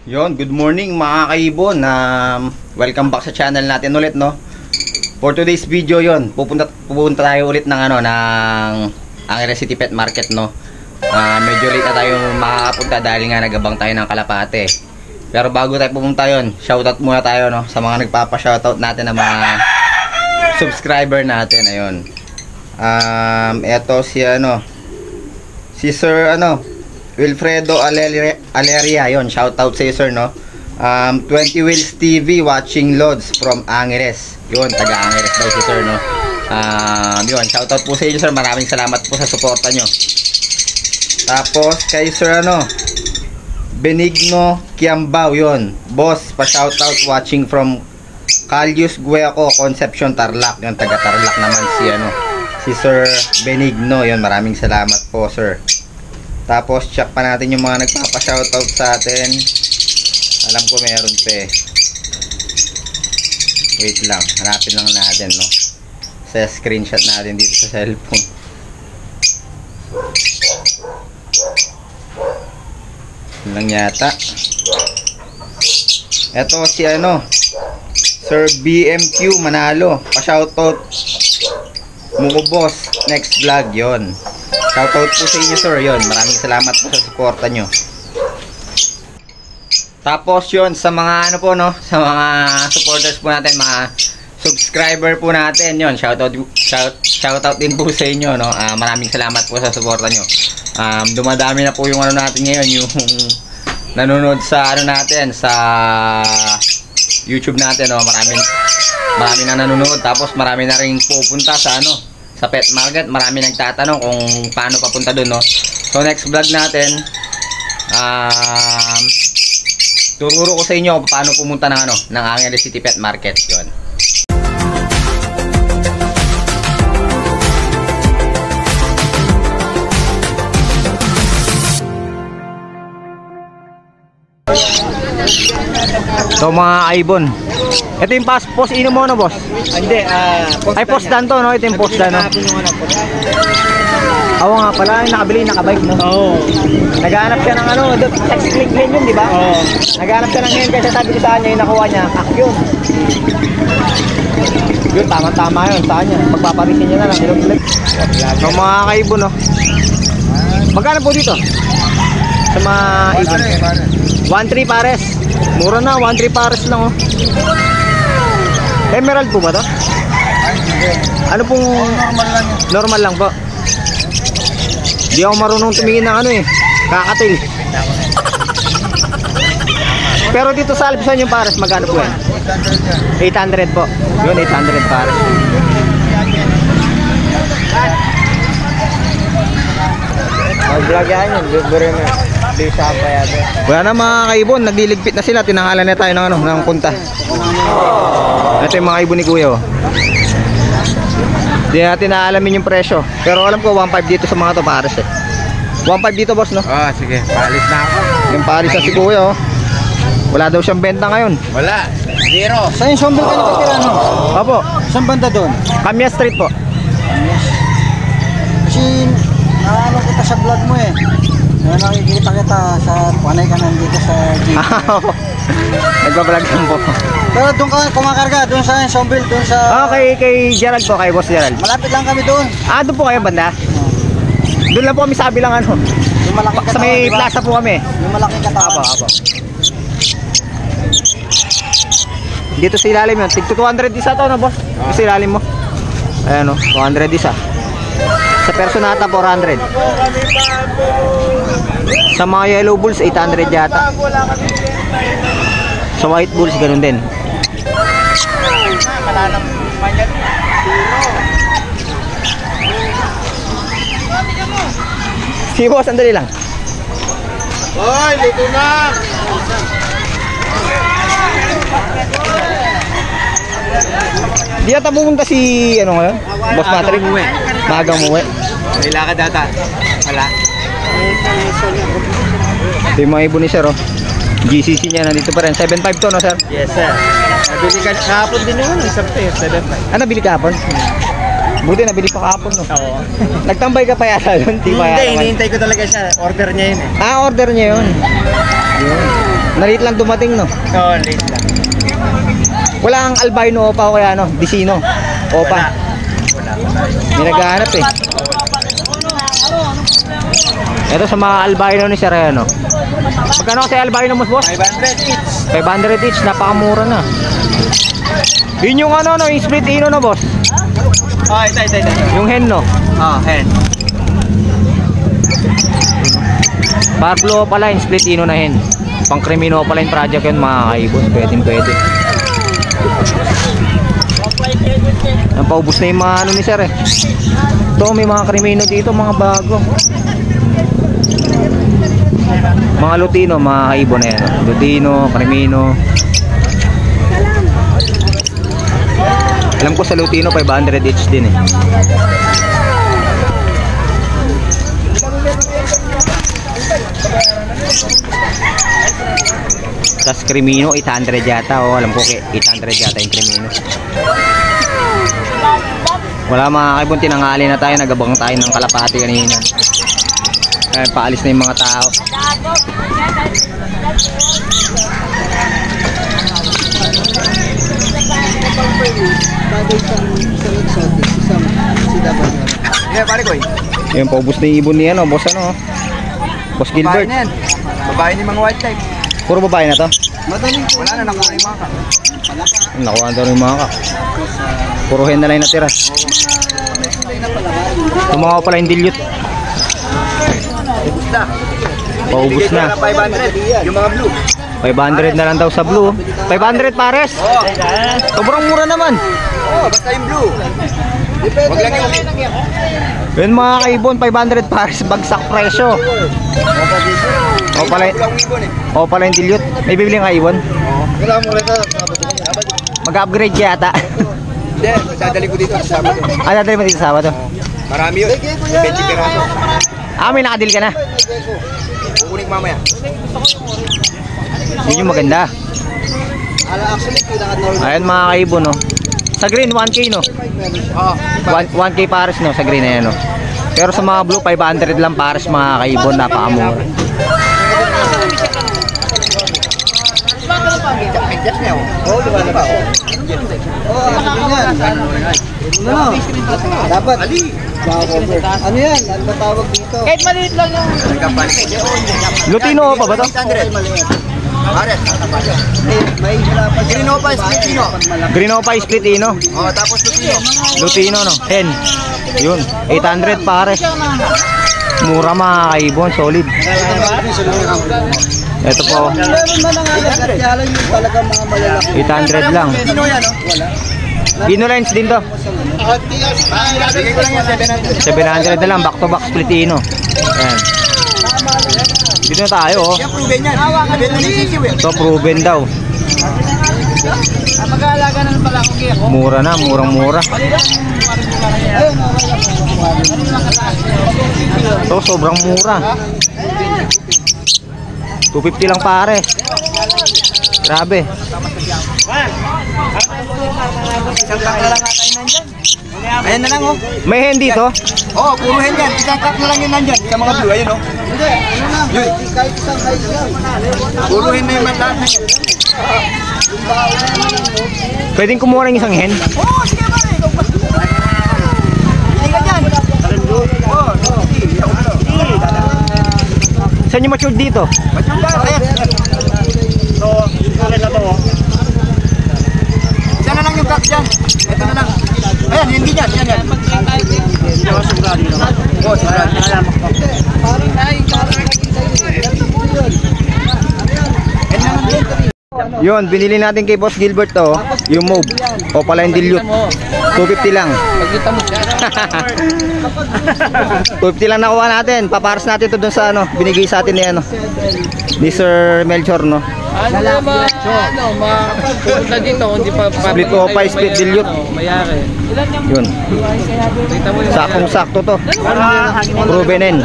Yon, good morning mga kaibon. Welcome back sa channel natin ulit, no. For today's video yon, pupunta tayo ulit ng Angeles City Pet Market, no. Medyo late na tayo makakapunta dahil nga nagabang tayo ng kalapate. Pero bago tayo pumunta yon, shoutout muna tayo, no, sa mga nagpapa-shoutout natin na mga subscriber natin. Ayun. Eto si si Sir Wilfredo Aleria, yon, shoutout sa iyo, sir, no. 20 Wheels TV watching loads from Angeles. Yon, taga Angeles daw si sir, no. Yon, shoutout po sa inyo, sir. Maraming salamat po sa suporta nyo. Tapos kay sir Benigno Kiambao, yon, boss, pa shoutout watching from Calius Gueco, Concepcion, Tarlac. Yon, taga Tarlac naman si Sir Benigno. Yon, maraming salamat po, sir. Tapos check pa natin yung mga nagpapa-shoutout sa atin. Alam ko meron pa eh. Wait lang, hanapin lang natin, no. Sa screenshot natin dito sa cellphone. Yun lang yata. Eto si Sir BMQ Manalo, pa-shoutout mo ko, boss, next vlog. Yon, shoutout po sa inyo, sir. Yon, maraming salamat po sa suporta nyo. Tapos yon, sa mga sa mga supporters po natin, mga subscriber po natin, yon, shoutout din po sa inyo, no. Maraming salamat po sa suporta nyo. Dumadami na po yung natin ngayon, yung nanonood sa natin sa YouTube natin, no. Marami na nanonood, tapos marami na ring pupunta sa sa pet market. Marami nagtatanong kung paano papunta doon, no. So next vlog natin, tururo ko sa inyo kung paano pumunta ng Angeles City Pet Market. Yon. So mga kaibon, ito yung post ino mo, no, boss? Hindi, post dan to, no? Ito yung post dan, no? Oo nga pala, nakabili, nakabike, no? Oo. Naghahanap siya ng text link yun, di ba? Oo. Naghahanap siya ng ngayon, kasi sabi ko sa kanya, yung nakuha niya, yun. Yun, tama-tama yun, sa kanya. Magpaparisin niya na lang, so mga kaibon, no? Magkano po dito? Sa mga ibon? 1.3 pares. Mura na, 1.3 pares lang, oh. Emerald po ba to? Ano pong normal lang po? Di ako marunong tumingin ng kakatil. Pero dito sa Alpsan yung pares, magkano po yan? 800 po. Yun, 800 pares. Mag-vlog yan yun, buburi mo. Wala na mga kaibon, nagliligpit na sila. Tinangalan na tayo ng punta. Ito yung mga ibon ni kuya, oh. Hindi natin naalamin yung presyo, pero alam ko 1.5 dito sa mga to pares, 1.5 dito, boss, no? Sige, paalis na ako. Yung pares sa si kuya, oh. Wala daw siyang benta ngayon. Wala, zero. Saan yung Sombel ka nakatira, no? Opo. Saan banda doon? Kamya Street po. Kasi naano kita sa vlog mo eh. Nakikita kita sa panay ka nandito sa gym. Nagpa-vlog lang po. Pero doon ka kumakarga, doon sa Sombel, doon sa... Kay Gerald po, kay Boss Gerald. Malapit lang kami doon. Doon po kayo banda? Doon lang po kami sabi lang Yung malaking katawan, sa may diba? plaza po kami. Yung malaking katawan. Apo. Dito sa ilalim yun. Tigto 200 isa to, no, boss? Dito sa ilalim mo. Ayan, no, 200 isa. Sa Personata 400. Sa mga yellow bulls 800 yata. Sa white bulls ganun din. Si boss, sandali lang. Hoy, dito na! Di ata pumunta si ngayon? Boss Patrick? Maagang umuwi. May lakad ata. Wala. Ito yung mga ibon ni sir, oh. GCC niya nandito pa rin. 7.5 to, no, sir? Yes, sir. Nabili ka kahapon din yung isang 7.5. Nabili kahapon? Buti nabili pa kahapon, no? Oo. Nagtambay ka pa yata doon? Hindi, hinihintay ko talaga siya. Order niya yun eh. Order niya yun. Yun. Nalit lang dumating, no? Oo, late lang. Wala ang albino opa o kaya ano, disino. Opa. May naghahanap eh. Ito sa mga albino ni Sir ano. Magkano kasi albino mo, boss? 500 each. 500 each, napakamura na. Yun yung ano, no, yung split ino na, boss. Oh, ito. Yung hen, no? Oh, hen. Pablo pala yung split ino na hen. Pang Crimino pala yung project yun, mga kaibon. Pwede. Ang paubos na yung mga ano ni Sir eh. Ito, may mga Crimino dito, mga bago. Mga Lutino, mga kaibon na yan. Lutino, Crimino. Alam ko sa Lutino 500 each din eh. Tas Crimino 800 yata. Oh, alam ko 800 yata yung Crimino. Wala mga kaibon, tinangali na tayo, nagabang tayo ng kalapati kanina. Kaya paalis na yung mga tao. Yeah, pare ko eh. Yung paubos na yung ibon niya, no? Boss ano? Boss Gilbert. Babae na yan. Babae ni mga white type. Puro babae na to? Wala na, nakuha yung mga ka. Nakuha daw yung mga ka. Puro hen na lang yung natira. Tumawa pala yung dilute. Ubus na. Paubos na. 500. Yung mga blue. 500 na lang daw sa blue. 500 pares. Oh. Sobrang mura naman. Oh, basta yung blue. Wag lang yung Yun mga kaibon, 500 pares, bagsak presyo. O pala, o pala yung dilute. May bibili ka ibon? wala mo rin ka. Mag-upgrade yata. Hindi, sadali ko dito sa Sabado. Dadali mo dito sa Sabado? Marami yun. 20 piraso. May nakadil ka na. Kukunin ko mamaya. Yun yung maganda. Ayan mga kaibon, no. Sa green 1K, no. Oh, 1K pares, no, sa green na yan, no. Pero sa mga blue 500 lang pares mga kaibon, napakamura. adjust niya. Oh, diba na ba? Oh, ano? Dapat. Ano yan? Ano ba tawag dito? Kahit maliit lang yung... Lutino pa ba to? Pares. May Grinopa Splitino. Grinopa Splitino. Oh, tapos Lutino. Lutino, no. 10. Yun. 800 pares. Mura mga kaibon. Solid. Ito po. 800 lang. Ino lines din to. Bigay ko lang yan, 700. 700 na lang. Back to back Splitino. Ayan. Dito na tayo, oh. Yan, proven yan. Proven mo nisisiw eh. So, proven daw. Mag-aalaga na pala ako kaya ko. Mura na, murang-mura. So, sobrang mura. 250 lang pare. Grabe. Isang truck na lang nga tayo nandyan. Ayan na lang oh. May hen dito? Oo, puro hen yan. Isang truck na lang yun nandyan. Sa mga blue, ayun oh. Hindi, ano na. Yun. Kahit isang size yan. Puro hen na yung lahat na yan. Pwedeng kumuha ng isang hen? Oo, sige ba rin. Hindi ka dyan. Oo, Saan yung matured dito? ba't yung ba? Ayan. So, kaya na to oh. Isa na lang yung truck dyan. Ito na lang. Ayan, hindi dyan. Yan yan. Oo, sigurado. Yun, binili natin kay Boss Gilbert to, yung mauve. O pala yung dilute. 250 lang. Pagkita mo siya. 250 lang nakuha natin. Paparas natin to dun sa ano, binigay sa atin ni ano, ni Sir Melchor, no. Ano naman, pupunta dito, hindi pa Split opa, split dilute. Mayari. Yun. Kita mo yung Sakong sakto to. Proven.